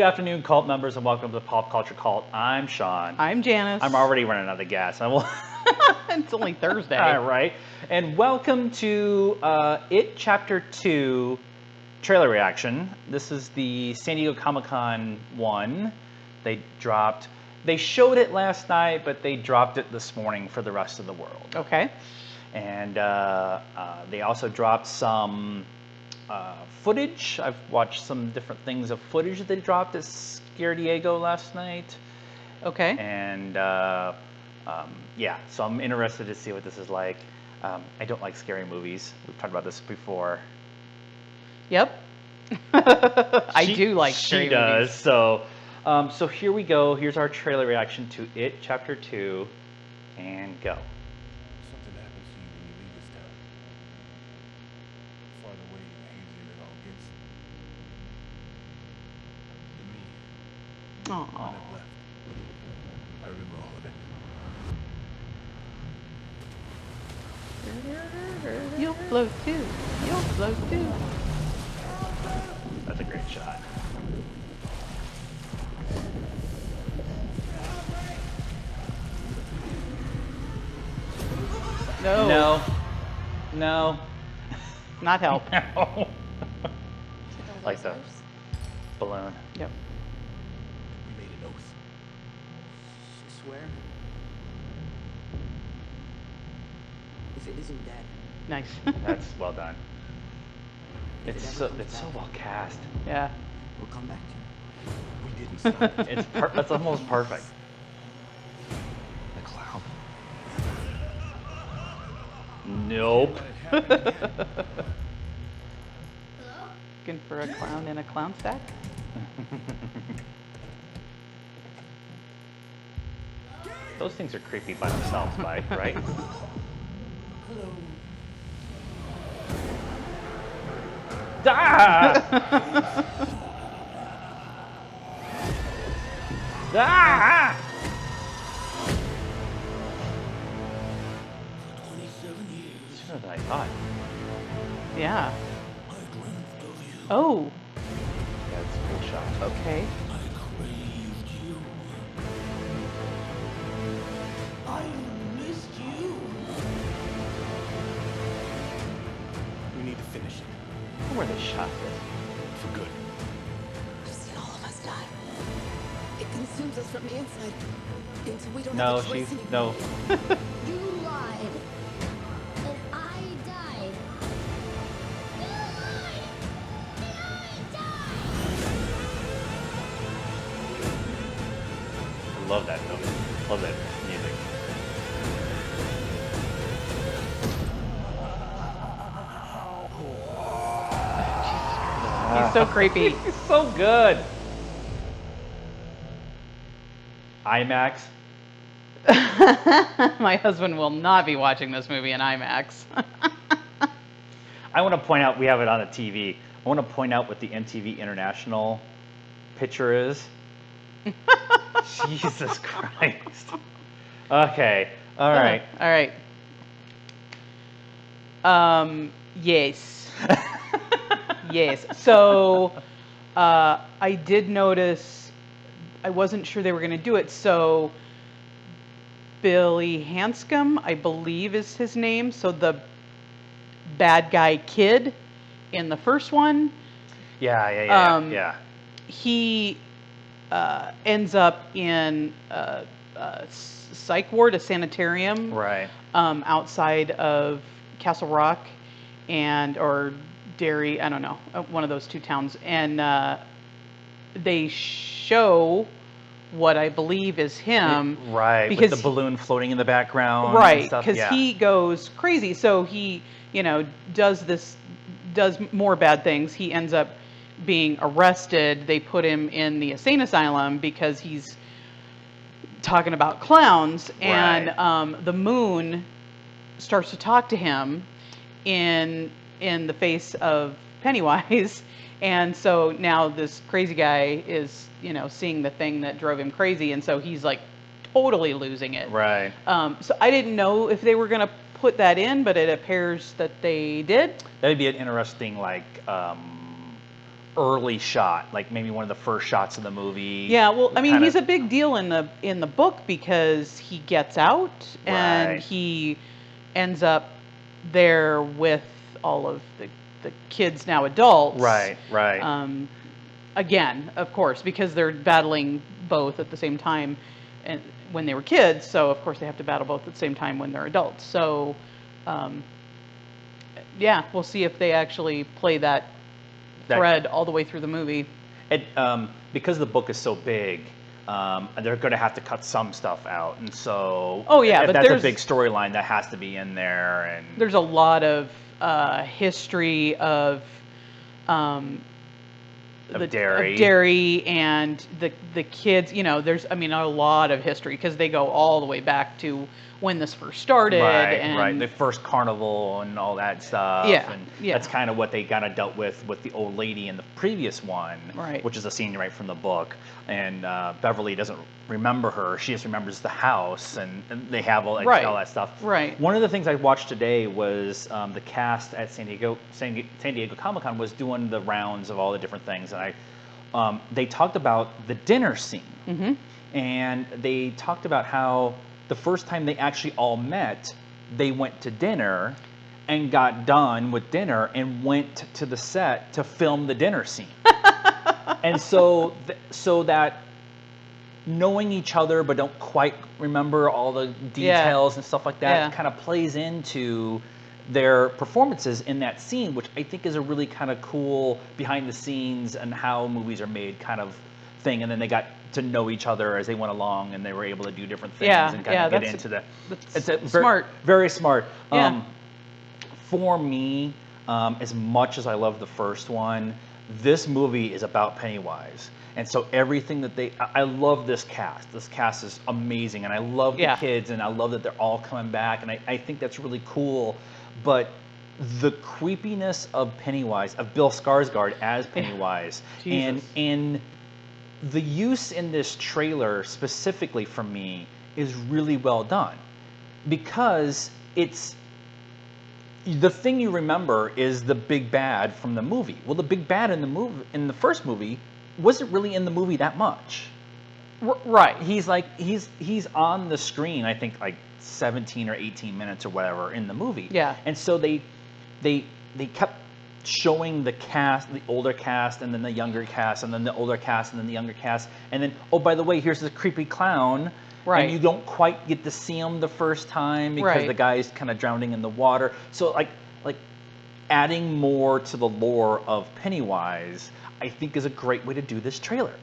afternoon, cult members, and welcome to the Pop Culture Cult. I'm Sean. I'm Janice. I'm already running out of gas. It's only Thursday. All right. And welcome to It Chapter 2 trailer reaction. This is the San Diego Comic-Con one. They showed it last night, but they dropped it this morning for the rest of the world. Okay. And they also dropped some footage. I've watched some different things of footage that they dropped at Scare Diego last night. Okay. And yeah, so I'm interested to see what this is like. I don't like scary movies. We've talked about this before. Yep. I do like scary movies. She does. Movies. So here we go. Here's our trailer reaction to It Chapter 2, and go. Something happens to you when you leave this town. The farther away, the hazier it all gets. And me, Aww. when I've left, I remember all of it. You'll float too. You'll float too. That's a great shot. No. No. No. Not help. No. Like the balloon. Yep. We made an oath. She swear? If it isn't dead, Nice. That's well done. If It's it so ever comes it's so back. well cast. Yeah. we'll come back to We didn't stop it. That's almost perfect. The clown. Nope. Looking for a clown in a clown sack? Those things are creepy by themselves, Mike, right? Ah! Ah! Sooner than I thought. Yeah. Oh. Yeah, it's a cool shot. Okay. We need to finish it. I wonder where they shot this. For good. I've seen all of us die. It consumes us from the inside until we don't No, have a choice anymore. no. You lied. And I died. You lied. And I died. I love that film. Love that music. He's so creepy. He's so good. IMAX. My husband will not be watching this movie in IMAX. I want to point out, we have it on the TV. I want to point out what the MTV International picture is. Jesus Christ. Okay. All right. All right. Yes. Yes. So I did notice, I wasn't sure they were going to do it. So Billy Hanscom, I believe is his name. So the bad guy kid in the first one. Yeah. He ends up in a psych ward, a sanitarium, Right. outside of Castle Rock or Derry, I don't know, one of those two towns. And they show what I believe is him. Right. Because with the balloon floating in the background. right, and stuff. because Yeah. he goes crazy. So he, does more bad things. He ends up being arrested. They put him in the insane asylum because he's talking about clowns. Right. And the moon starts to talk to him in the face of Pennywise. And so now this crazy guy is, seeing the thing that drove him crazy. And so he's like totally losing it. Right. So I didn't know if they were going to put that in, but it appears that they did. That'd be an interesting, like, early shot, like maybe one of the first shots of the movie. Yeah, well, I mean, Kinda- he's a big deal in the book because he gets out and Right. he ends up there with all of the kids, now adults. Right, right. Again, of course, because they're battling both at the same time, and when they were kids, so of course they have to battle both at the same time when they're adults. So, yeah, we'll see if they actually play that thread all the way through the movie. It, because the book is so big, they're going to have to cut some stuff out, and so Oh, yeah, if but that's a there's- big storyline that has to be in there. And There's a lot of history of Derry. and the kids. You know, there's, I mean, a lot of history because they go all the way back to when this first started. Right, and right. The first carnival and all that stuff. Yeah, And yeah. that's kind of what they kind of dealt with the old lady in the previous one, Right. which is a scene right from the book. And Beverly doesn't remember her. She just remembers the house, and they have all that stuff. Right. One of the things I watched today was the cast at San Diego Comic-Con was doing the rounds of all the different things, and they talked about the dinner scene. Mm-hmm. And they talked about how the first time they actually all met, they went to dinner and got done with dinner and went to the set to film the dinner scene. And so that knowing each other but don't quite remember all the details and stuff like that kind of plays into their performances in that scene, which I think is a really kind of cool behind the scenes and how movies are made kind of thing. And then they got to know each other as they went along, and they were able to do different things and kind of get into the. That's smart. Very smart. Yeah. For me, as much as I love the first one, this movie is about Pennywise. And so everything that I love this cast. This cast is amazing, and I love the kids, and I love that they're all coming back, and I think that's really cool. But the creepiness of Pennywise, of Bill Skarsgård as Pennywise, and the use in this trailer specifically for me is really well done, because it's the thing you remember is the big bad from the movie. Well, the big bad in the first movie wasn't really in the movie that much. Right. He's on the screen, I think, like 17 or 18 minutes or whatever in the movie. Yeah. And so they kept showing the cast, the older cast, and then the younger cast, and then the older cast, and then the younger cast, and then, oh, by the way, here's this creepy clown. Right. And you don't quite get to see him the first time because the guy's kind of drowning in the water. So like adding more to the lore of Pennywise, I think, is a great way to do this trailer.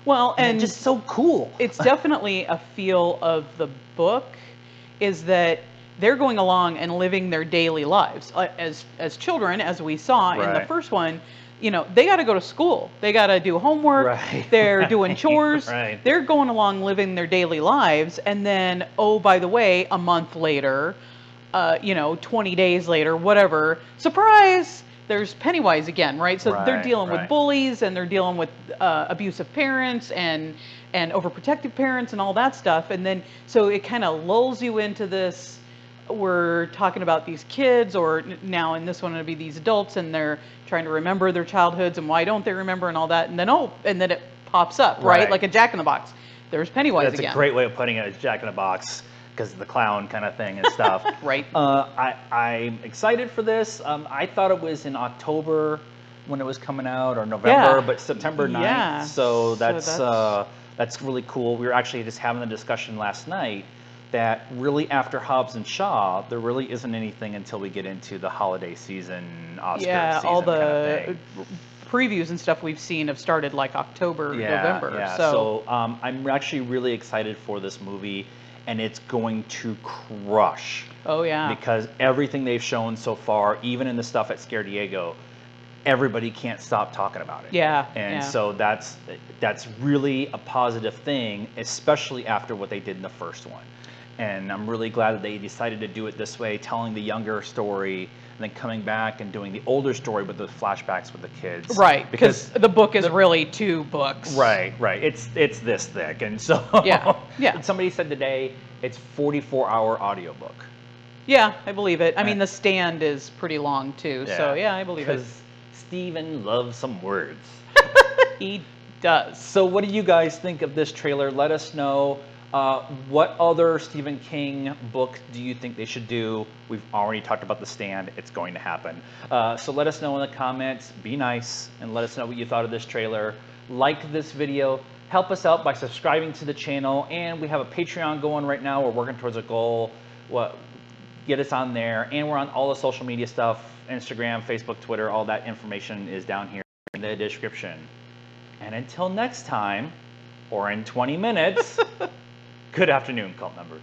Well, and it's just so cool. It's definitely a feel of the book, is that they're going along and living their daily lives as children, as we saw in the first one. You know, they got to go to school. They got to do homework. Right. They're doing chores. Right. They're going along living their daily lives. And then, oh, by the way, a month later, 20 days later, whatever, surprise, there's Pennywise again, right? So they're dealing with bullies, and they're dealing with abusive parents and overprotective parents and all that stuff. And then, so it kind of lulls you into this. We're talking about these kids, or now in this one it'll be these adults, and they're trying to remember their childhoods, and why don't they remember, and all that. And then it pops up, right? Like a Jack in the Box. There's Pennywise again. That's a great way of putting it, as Jack in the Box, because of the clown kind of thing and stuff. Right. I'm excited for this. I thought it was in October when it was coming out, or November, but September 9th. Yeah. So that's really cool. We were actually just having a discussion last night that really after Hobbs and Shaw, there really isn't anything until we get into the holiday season, Oscar season all kind of the thing. previews and stuff we've seen have started like October, November. Yeah. So I'm actually really excited for this movie, and it's going to crush. Oh yeah. Because everything they've shown so far, even in the stuff at Scare Diego, everybody can't stop talking about it. Yeah. And so that's really a positive thing, especially after what they did in the first one. And I'm really glad that they decided to do it this way, telling the younger story and then coming back and doing the older story with the flashbacks with the kids. Right, because the book is really 2 books. Right. It's this thick, and so yeah. Somebody said today it's 44-hour audiobook. Yeah, I believe it. I mean, The Stand is pretty long too, so yeah, I believe it. Steven loves some words. He does. So what do you guys think of this trailer? Let us know. What other Stephen King book do you think they should do? We've already talked about The Stand. It's going to happen. So let us know in the comments. Be nice and let us know what you thought of this trailer. Like this video. Help us out by subscribing to the channel. And we have a Patreon going right now. We're working towards a goal. Get us on there. And we're on all the social media stuff. Instagram, Facebook, Twitter. All that information is down here in the description. And until next time, or in 20 minutes, good afternoon, cult members.